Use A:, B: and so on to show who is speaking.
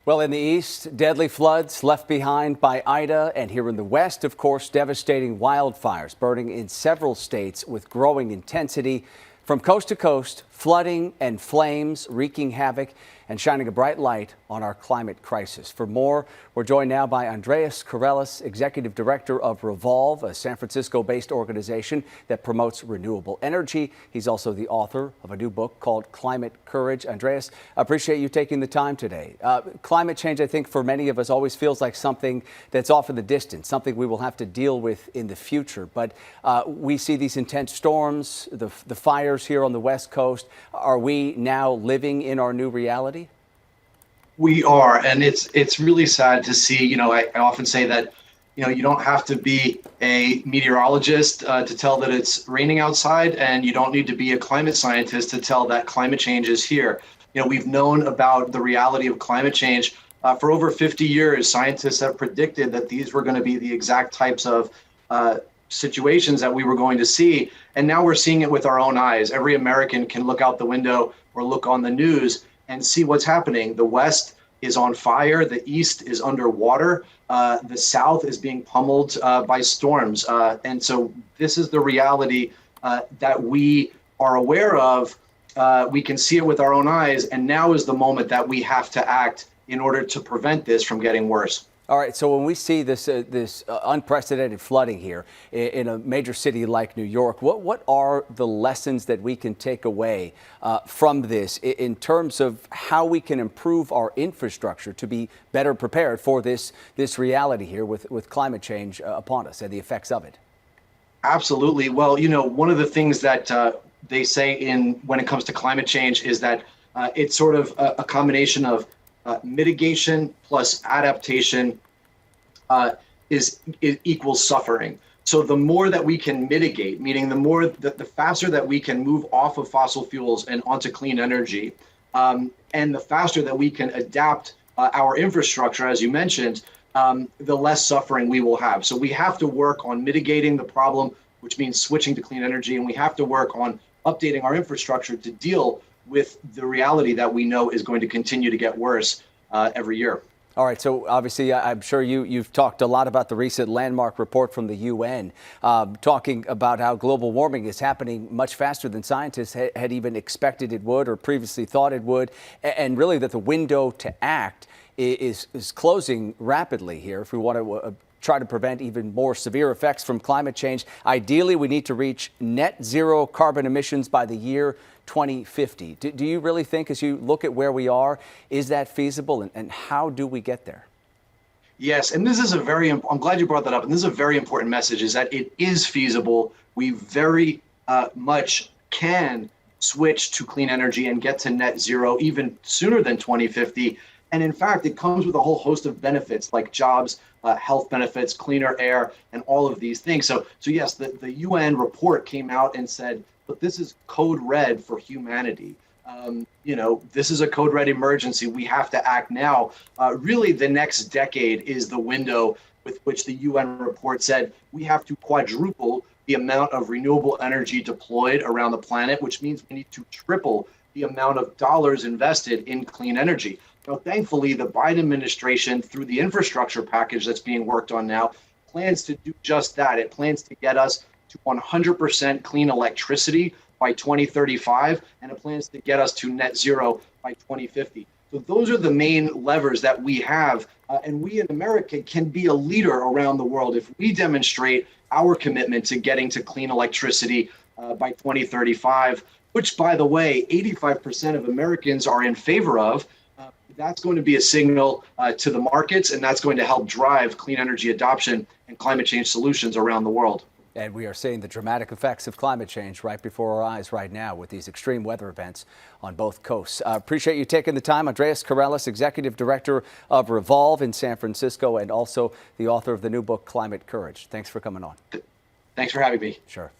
A: Well, in the east, deadly floods left behind by Ida, and here in the west, of course, devastating wildfires burning in several states with growing intensity. From coast to coast, flooding and flames wreaking havoc and shining a bright light on our climate crisis. For more, we're joined now by Andreas Karelas, Executive Director of RE-volv, a San Francisco-based organization that promotes renewable energy. He's also the author of a new book called Climate Courage. Andreas, I appreciate you taking the time today. Climate change, I think, for many of us always feels like something that's off in the distance, something we will have to deal with in the future. But we see these intense storms, the fires here on the West Coast. Are we now living in our new reality?
B: We are, and it's really sad to see. I often say that, you don't have to be a meteorologist to tell that it's raining outside, and you don't need to be a climate scientist to tell that climate change is here. We've known about the reality of climate change for over 50 years. Scientists have predicted that these were going to be the exact types of situations that we were going to see, and now we're seeing it with our own eyes. Every American can look out the window or look on the news and see what's happening. The West is on fire. The East is underwater. The South is being pummeled by storms. And so this is the reality that we are aware of. We can see it with our own eyes. And now is the moment that we have to act in order to prevent this from getting worse.
A: All right, so when we see this unprecedented flooding here in a major city like New York, what are the lessons that we can take away from this in terms of how we can improve our infrastructure to be better prepared for this reality here with climate change upon us and the effects of it?
B: Absolutely. Well, one of the things that they say when it comes to climate change is that it's sort of a combination of mitigation plus adaptation is equals suffering. So the more that we can mitigate, meaning the faster that we can move off of fossil fuels and onto clean energy, and the faster that we can adapt our infrastructure, as you mentioned, the less suffering we will have. So we have to work on mitigating the problem, which means switching to clean energy, and we have to work on updating our infrastructure to deal with the reality that we know is going to continue to get worse every year.
A: All right, so obviously I'm sure you've talked a lot about the recent landmark report from the UN, talking about how global warming is happening much faster than scientists had even expected it would or previously thought it would, and really that the window to act is closing rapidly here if we want to try to prevent even more severe effects from climate change. Ideally, we need to reach net zero carbon emissions by the year 2050. Do you really think, as you look at where we are, is that feasible, and how do we get there?
B: Yes, and this is I'm glad you brought that up, and this is a very important message, is that it is feasible. We very much can switch to clean energy and get to net zero even sooner than 2050. And in fact, it comes with a whole host of benefits like jobs, health benefits, cleaner air, and all of these things. So yes, the UN report came out and said, but this is code red for humanity. This is a code red emergency. We have to act now. Really, the next decade is the window with which the UN report said we have to quadruple the amount of renewable energy deployed around the planet, which means we need to triple the amount of dollars invested in clean energy. Now, thankfully, the Biden administration, through the infrastructure package that's being worked on now, plans to do just that. It plans to get us to 100% clean electricity by 2035, and it plans to get us to net zero by 2050. So those are the main levers that we have, and we in America can be a leader around the world if we demonstrate our commitment to getting to clean electricity by 2035, which, by the way, 85% of Americans are in favor of. That's going to be a signal to the markets, and that's going to help drive clean energy adoption and climate change solutions around the world.
A: And we are seeing the dramatic effects of climate change right before our eyes right now with these extreme weather events on both coasts. Appreciate you taking the time. Andreas Karelas, Executive Director of RE-volv in San Francisco and also the author of the new book, Climate Courage. Thanks for coming on.
B: Thanks for having me.
A: Sure.